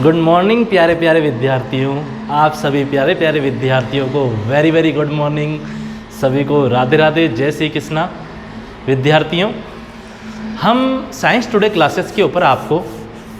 Good morning प्यारे प्यारे विद्यार्थियों, आप सभी प्यारे प्यारे विद्यार्थियों को वेरी वेरी गुड मॉर्निंग। सभी को राधे राधे, जय श्री कृष्णा। विद्यार्थियों, हम साइंस टुडे क्लासेस के ऊपर आपको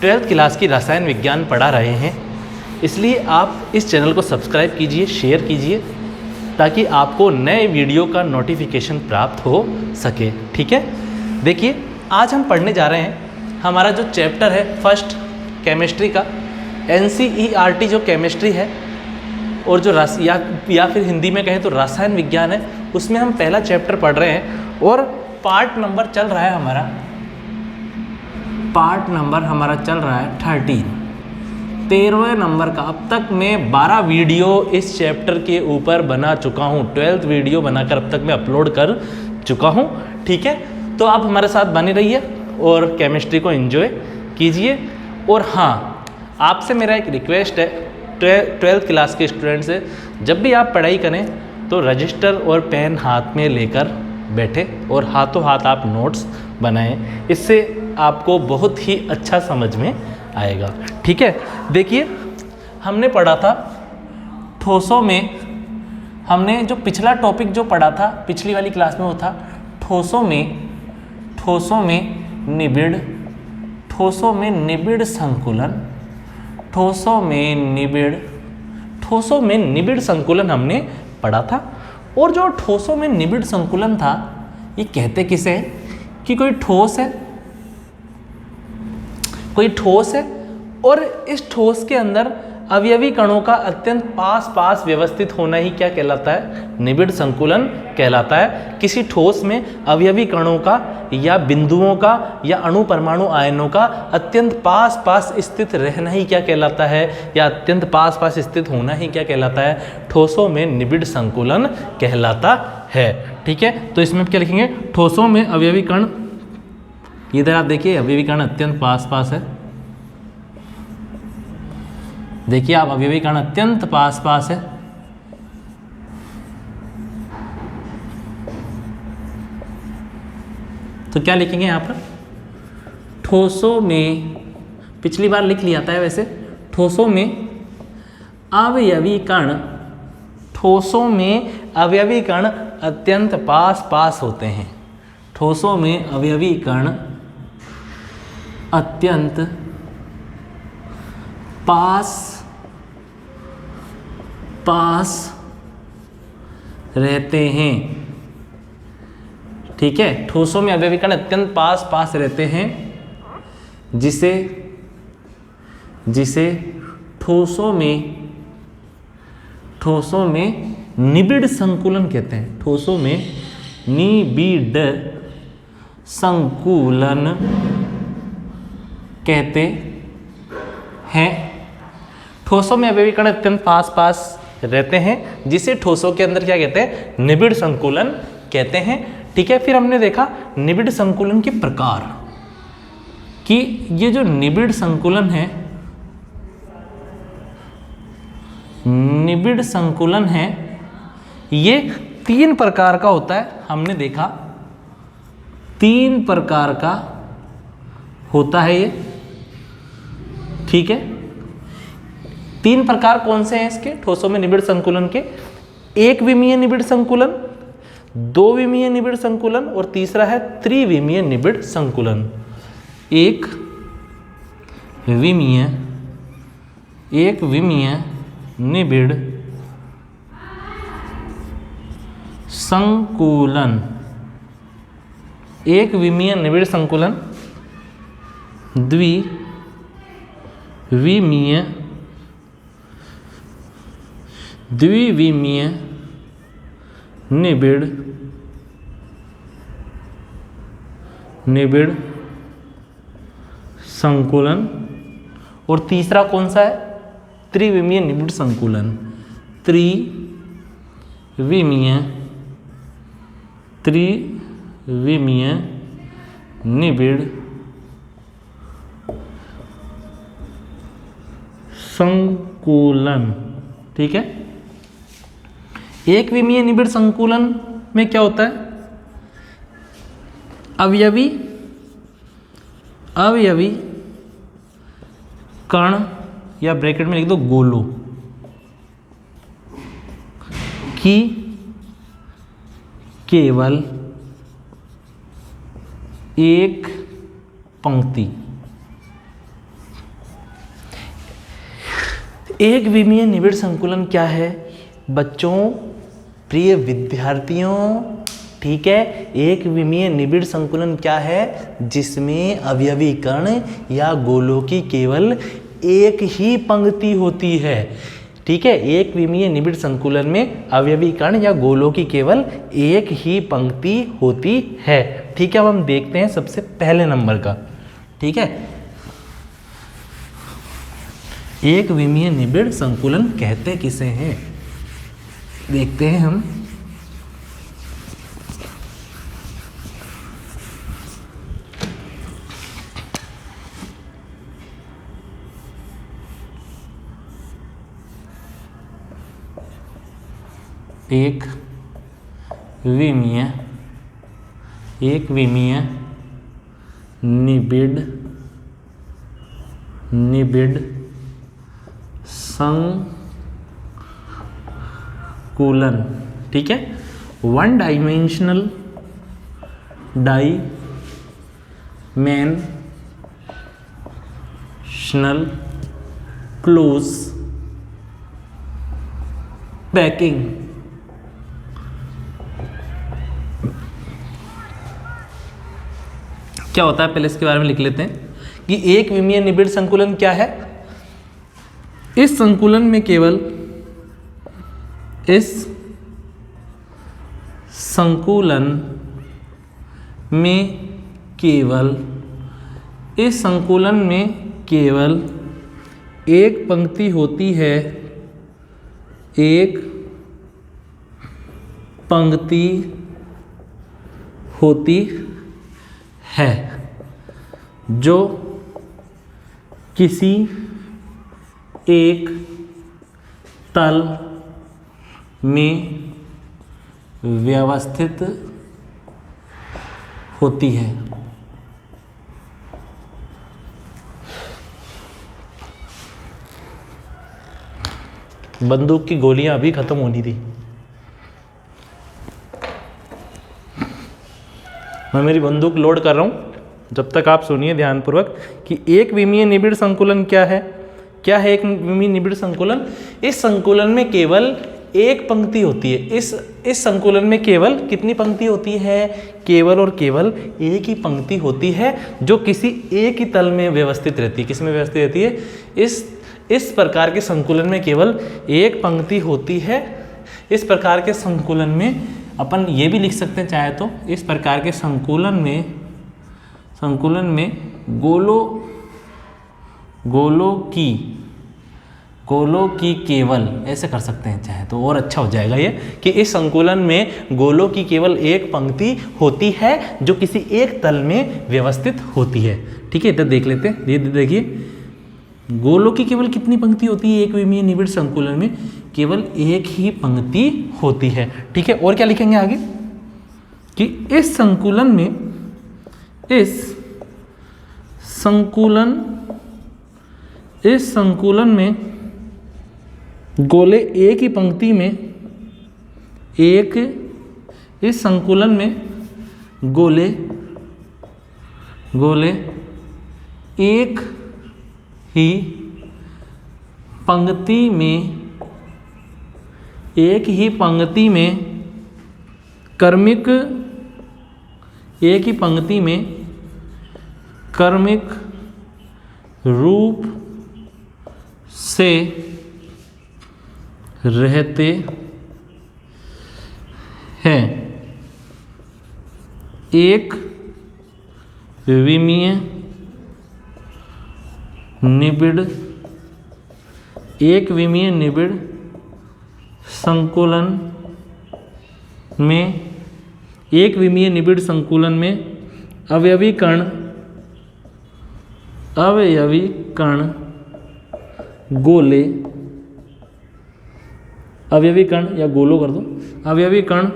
12th क्लास की रसायन विज्ञान पढ़ा रहे हैं, इसलिए आप इस चैनल को सब्सक्राइब कीजिए, शेयर कीजिए, ताकि आपको नए वीडियो का नोटिफिकेशन प्राप्त हो सके। ठीक है, देखिए आज हम पढ़ने जा रहे हैं, हमारा जो चैप्टर है फर्स्ट केमिस्ट्री का, NCERT जो केमिस्ट्री है और जो या फिर हिंदी में कहें तो रसायन विज्ञान है, उसमें हम पहला चैप्टर पढ़ रहे हैं और पार्ट नंबर चल रहा है हमारा 13वें नंबर का। अब तक मैं 12 वीडियो इस चैप्टर के ऊपर बना चुका हूँ, 12th वीडियो बनाकर अब तक मैं अपलोड कर चुका हूँ। ठीक है, तो आप हमारे साथ बने रहिए और केमिस्ट्री को एंजॉय कीजिए। और हाँ, आपसे मेरा एक रिक्वेस्ट है, 12th क्लास के स्टूडेंट से, जब भी आप पढ़ाई करें तो रजिस्टर और पेन हाथ में लेकर बैठे और हाथों हाथ आप नोट्स बनाएं, इससे आपको बहुत ही अच्छा समझ में आएगा। ठीक है, देखिए हमने पढ़ा था ठोसों में, हमने जो पिछला टॉपिक जो पढ़ा था पिछली वाली क्लास में वो था ठोसों में निबिड़ संकुलन, ठोसों में निबिड़ संकुलन हमने पढ़ा था। और जो ठोसों में निबिड़ संकुलन था, ये कहते किसे हैं कि कोई ठोस है और इस ठोस के अंदर अवयवी कणों का अत्यंत पास व्यवस्थित होना ही क्या कहलाता है? निबिड़ संकुलन कहलाता है। किसी ठोस में अवयवी कणों का या बिंदुओं का या अणु परमाणु आयनों का अत्यंत पास स्थित रहना ही क्या कहलाता है, या अत्यंत पास स्थित होना ही क्या कहलाता है? ठोसों में निबिड़ संकुलन कहलाता है। ठीक है, तो इसमें क्या लिखेंगे? ठोसों में अवयवी कण, इधर आप देखिए अवयवी कण अत्यंत पास है, देखिए आप अवयवी कण अत्यंत पास है। तो क्या लिखेंगे यहाँ पर? ठोसों में, पिछली बार लिख लिया था वैसे, ठोसों में अवयवी कण अत्यंत पास होते हैं। ठोसों में अवयवी कण अत्यंत पास रहते हैं। ठीक है, ठोसों में अवयवी कण अत्यंत पास रहते हैं, जिसे ठोसों में निबिड़ संकुलन कहते हैं। ठोसों में निबिड़ संकुलन कहते हैं। ठोसों में अवयवी कण अत्यंत पास रहते हैं, जिसे ठोसों के अंदर क्या कहते हैं? निबिड़ संकुलन कहते हैं। ठीक है, फिर हमने देखा निबिड़ संकुलन के प्रकार, कि ये जो निबिड़ संकुलन है ये 3 प्रकार का होता है। हमने देखा 3 प्रकार का होता है ये। ठीक है, 3 प्रकार कौन से हैं इसके ठोसों में निबिड़ संकुलन के? 1 विमीय निबिड़ संकुलन, 2 विमीय निबिड़ संकुलन और तीसरा है त्रिविमीय निबिड़ संकुलन। 1 विमीय निबिड़ संकुलन, 1 विमीय निबिड़ संकुलन, द्विविमीय निबिड़ संकुलन, और तीसरा कौन सा है? त्रिविमीय निबिड़ संकुलन। त्रिविमीय निबिड़ संकुलन। ठीक है, 1 विमीय निबिड़ संकुलन में क्या होता है? अवयवी कण या ब्रैकेट में लिख दो गोलों की केवल एक पंक्ति। एक विमीय निबिड़ संकुलन क्या है बच्चों, प्रिय विद्यार्थियों? ठीक है, एक विमीय निबिड़ संकुलन क्या है? जिसमें अवयवी कण या गोलों की केवल एक ही पंक्ति होती है। ठीक है, एक विमीय निबिड़ संकुलन में अवयवी कण या गोलों की केवल एक ही पंक्ति होती है। ठीक है, अब हम देखते हैं सबसे पहले नंबर का। ठीक है, एक विमीय निबिड़ संकुलन कहते किसे हैं, देखते हैं हम। एक विमीय निबिड़ संकुलन। ठीक है, वन डायमेंशनल क्लोज पैकिंग। क्या होता है पहले इसके बारे में लिख लेते हैं कि एक विमीय निबिड़ संकुलन क्या है। इस संकुलन में केवल एक पंक्ति होती है, एक पंक्ति होती है जो किसी एक तल में व्यवस्थित होती है। बंदूक की गोलियां अभी खत्म होनी थी। मैं मेरी बंदूक लोड कर रहा हूं, जब तक आप सुनिए ध्यानपूर्वक कि एक विमीय निबिड़ संकुलन क्या है। क्या है एक विमीय निबिड़ संकुलन? इस संकुलन में केवल एक पंक्ति होती है। इस संकुलन में केवल कितनी पंक्ति होती है? केवल और केवल एक ही पंक्ति होती है जो किसी एक ही तल में व्यवस्थित रहती है। किस में व्यवस्थित रहती है? इस प्रकार के संकुलन में केवल एक पंक्ति होती है। इस प्रकार के संकुलन में अपन ये भी लिख सकते हैं चाहे तो, इस प्रकार के संकुलन में गोलों की केवल, ऐसे कर सकते हैं चाहे तो, और अच्छा हो जाएगा ये कि इस संकुलन में गोलों की केवल एक पंक्ति होती है जो किसी एक तल में व्यवस्थित होती है। ठीक है, इधर देख लेते हैं। ये देखिए, गोलों की केवल कितनी पंक्ति होती है? एक विमीय निबिड़ संकुलन में केवल एक ही पंक्ति होती है। ठीक है, और क्या लिखेंगे आगे कि इस संकुलन में गोले एक ही पंक्ति में इस संकुलन में गोले एक ही पंक्ति में क्रमिक रूप से रहते हैं। एक विमीय निबिड़ संकुलन में अवयवी कण गोले, अवयवी कण या गोलों कर दो, अवयवी कण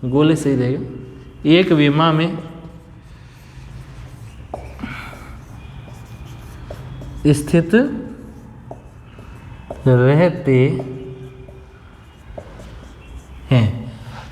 गोले सही रहेगा। एक स्थित रहते हैं।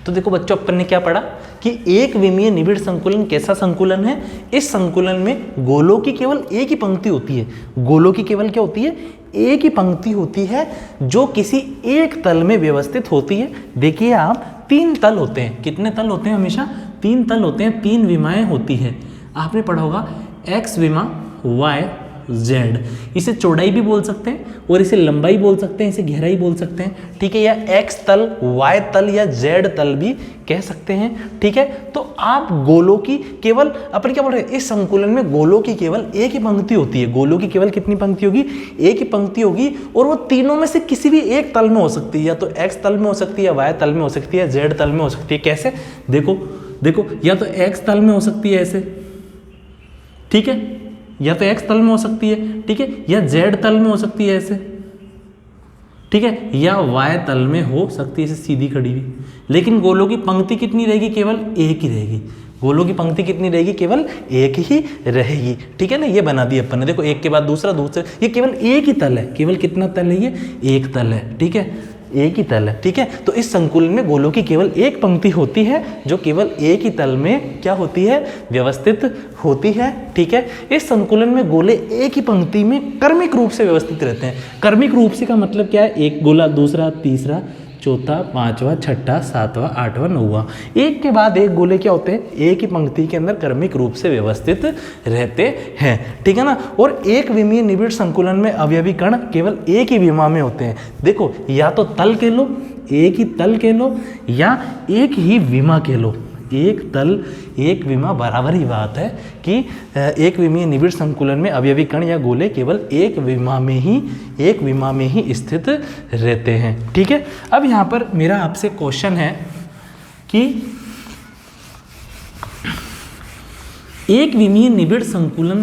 तो देखो बच्चों, अपन ने क्या पढ़ा कि एक विमीय निबिड़ संकुलन कैसा संकुलन है? इस संकुलन में गोलों की केवल एक ही पंक्ति होती है। गोलों की केवल क्या होती है? एक ही पंक्ति होती है जो किसी एक तल में व्यवस्थित होती है। देखिए आप, 3 तल होते हैं। कितने तल होते हैं? हमेशा 3 तल होते हैं, 3 विमाएं होती है। आपने पढ़ा होगा एक्स विमा, वाई, जेड। इसे चौड़ाई भी बोल सकते हैं और इसे लंबाई बोल सकते हैं, इसे गहराई बोल सकते हैं, ठीक है। या एक्स तल, वाई तल या जेड तल भी कह सकते हैं, ठीक है। तो आप गोलों की केवल, अपन क्या बोल रहे हैं, इस संकुलन में गोलों की केवल एक ही पंक्ति होती है। गोलों की केवल कितनी पंक्ति होगी? एक ही पंक्ति होगी, और वो तीनों में से किसी भी एक तल में हो सकती है। या तो एक्स तल में हो सकती है, या वाई तल में हो सकती है, जेड तल में हो सकती है। कैसे? देखो देखो, या तो एक्स तल में हो सकती है ऐसे, ठीक है, या तो एक्स तल में हो सकती है, ठीक है, या जेड तल में हो सकती है ऐसे, ठीक है, या वाई तल में हो सकती है ऐसे सीधी खड़ी हुई। लेकिन गोलों की पंक्ति कितनी रहेगी? केवल एक ही रहेगी। गोलों की पंक्ति कितनी रहेगी? केवल एक ही रहेगी, ठीक है ना। ये बना दी अपन ने, देखो एक के बाद दूसरा, दूसरा, ये केवल एक ही तल है। केवल कितना तल है? ये एक तल है, ठीक है, एक ही तल है, ठीक है। तो इस संकुलन में गोलों की केवल एक पंक्ति होती है जो केवल एक ही तल में क्या होती है? व्यवस्थित होती है, ठीक है। इस संकुलन में गोले एक ही पंक्ति में क्रमिक रूप से व्यवस्थित रहते हैं। क्रमिक रूप से का मतलब क्या है? एक गोला, दूसरा, तीसरा, चौथा, पांचवा, छठा, सातवां, आठवां, नौवां, एक के बाद एक गोले क्या होते हैं? एक ही पंक्ति के अंदर क्रमिक रूप से व्यवस्थित रहते हैं, ठीक है ना। और एक विमीय निबिड़ संकुलन में अवयवी कण केवल एक ही विमा में होते हैं। देखो, या तो तल कह लो, एक ही तल कह लो, या एक ही विमा कह लो। एक तल एक विमा बराबर ही बात है कि एक विमीय निबिड़ संकुलन में अवयवी कण या गोले केवल एक विमा में ही स्थित रहते हैं, ठीक है। अब यहाँ पर मेरा आपसे क्वेश्चन है कि एक विमीय निबिड़ संकुलन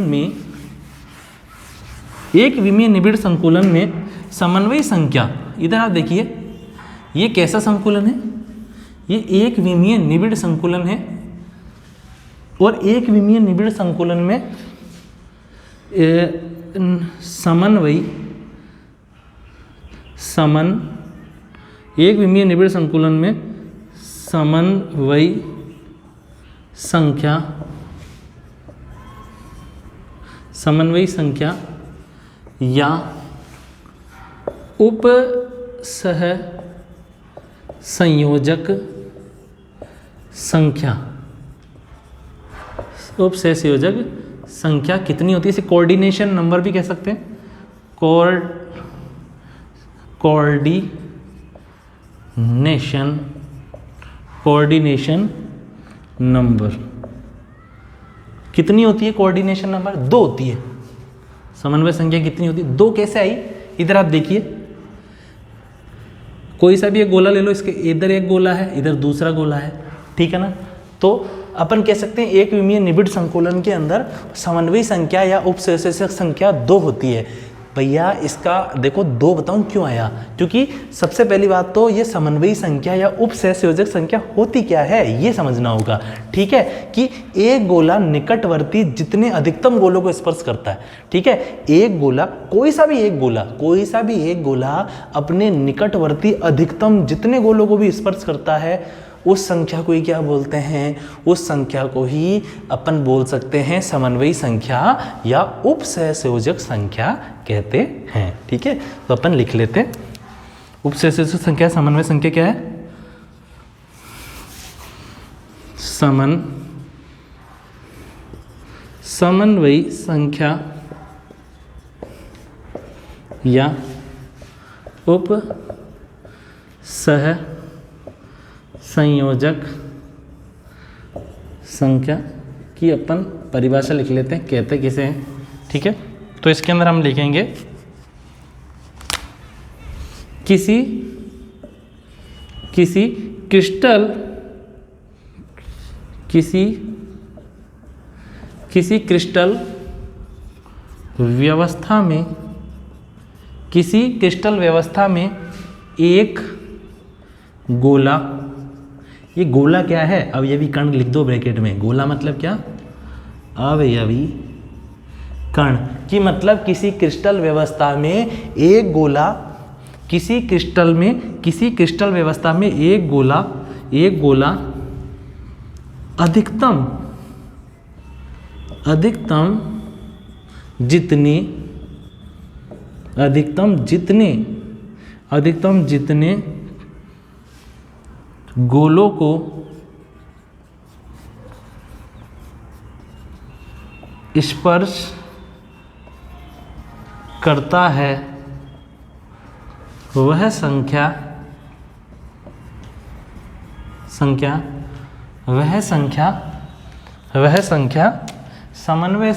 में समन्वय संख्या, इधर आप देखिए, ये कैसा संकुलन है? ये एक विमीय निबिड़ संकुलन है, और एक विमीय निबिड़ संकुलन में एक विमीय निबिड़ संकुलन में समन्वय संख्या या उपसह संयोजक संख्या कितनी होती है? इसे कोऑर्डिनेशन नंबर भी कह सकते हैं। कोऑर्डिनेशन नंबर कितनी होती है? कोऑर्डिनेशन नंबर 2 होती है। समन्वय संख्या कितनी होती है? 2 कैसे आई? इधर आप देखिए, कोई सा भी एक गोला ले लो, इसके इधर एक गोला है, इधर दूसरा गोला है, ठीक है ना। तो अपन कह सकते हैं एक विमीय निबिड़ संकुलन के अंदर समन्वय संख्या या उपसहसंयोजक संख्या 2 होती है। भैया इसका देखो 2 बताऊं क्यों आया? क्योंकि सबसे पहली बात तो ये समन्वयी संख्या या उपसहसंयोजक संख्या होती क्या है ये समझना होगा, ठीक है। कि एक गोला निकटवर्ती जितने अधिकतम गोलों को स्पर्श करता है, ठीक है। एक गोला, कोई सा भी एक गोला अपने निकटवर्ती अधिकतम जितने गोलों को भी स्पर्श करता है, उस संख्या को ही क्या बोलते हैं? उस संख्या को ही अपन बोल सकते हैं समन्वयी संख्या या उपसहसंयोजक संख्या कहते हैं, ठीक है। तो अपन लिख लेते हैं, उपसहसंयोजक संख्या, समन्वय संख्या क्या है? समन्वयी संख्या या उपसहसंयोजक संख्या की अपन परिभाषा लिख लेते हैं, कहते किसे हैं, ठीक है। तो इसके अंदर हम लिखेंगे किसी क्रिस्टल व्यवस्था में एक गोला, ये गोला क्या है? अवयवी कण लिख दो ब्रैकेट में। गोला मतलब क्या? अवयवी कण की मतलब किसी क्रिस्टल व्यवस्था में एक गोला, किसी क्रिस्टल व्यवस्था में एक गोला अधिकतम जितने गोलों को स्पर्श करता है वह संख्या समन्वय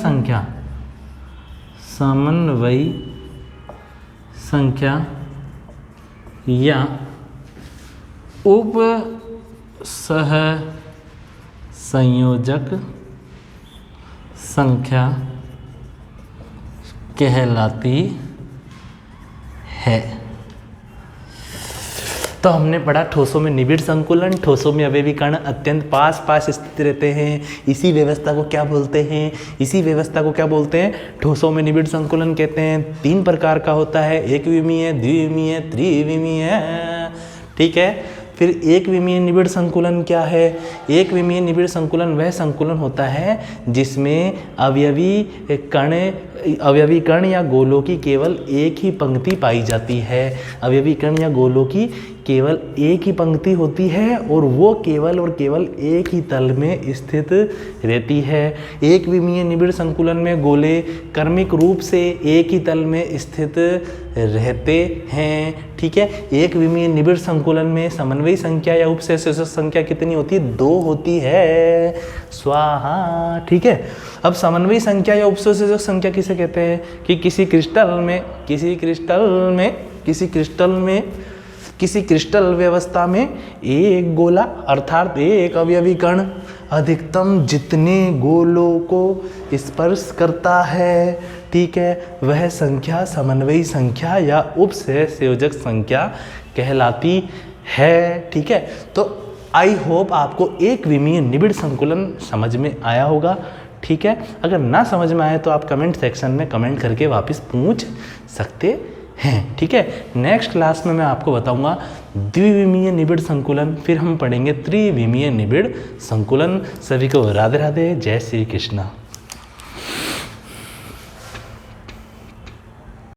संख्या या उप सहसंयोजक संख्या कहलाती है। तो हमने पढ़ा ठोसों में निबिड़ संकुलन, ठोसों में अवयवी कण अत्यंत पास स्थित रहते हैं, इसी व्यवस्था को क्या बोलते हैं? ठोसों में निबिड़ संकुलन कहते हैं। 3 प्रकार का होता है, एक विमीय, द्विविमीय, त्रिविमीय, ठीक है। फिर एक विमीय निबिड़ संकुलन क्या है? एक विमीय निबिड़ संकुलन वह संकुलन होता है जिसमें अवयवी कण या गोलों की केवल एक ही पंक्ति पाई जाती है। अवयवी कण या गोलों की केवल एक ही पंक्ति होती है और वो केवल एक ही तल में स्थित रहती है। एक विमीय निबिड़ संकुलन में गोले क्रमिक रूप से एक ही तल में स्थित रहते हैं, ठीक है। एक विमीय निबिड़ संकुलन में समन्वयी संख्या या उपसहसंयोजक संख्या कितनी होती है? 2 होती है। स्वाहा, ठीक है। अब समन्वयी संख्या या उपसहसंयोजक संख्या किसे कहते हैं? कि किसी क्रिस्टल व्यवस्था में एक गोला अर्थात एक अवयवी कण अधिकतम जितने गोलों को स्पर्श करता है, ठीक है, वह संख्या समन्वयी संख्या या उपसहसंयोजक संख्या कहलाती है, ठीक है। तो आई होप आपको एक विमीय निबिड़ संकुलन समझ में आया होगा, ठीक है। अगर ना समझ में आए तो आप कमेंट सेक्शन में कमेंट करके वापस पूछ सकते हैं, ठीक है। नेक्स्ट क्लास में मैं आपको बताऊंगा द्विविमीय निबिड़ संकुलन, फिर हम पढ़ेंगे त्रिविमीय निबिड़ संकुलन। सभी को राधे राधे, जय श्री कृष्णा।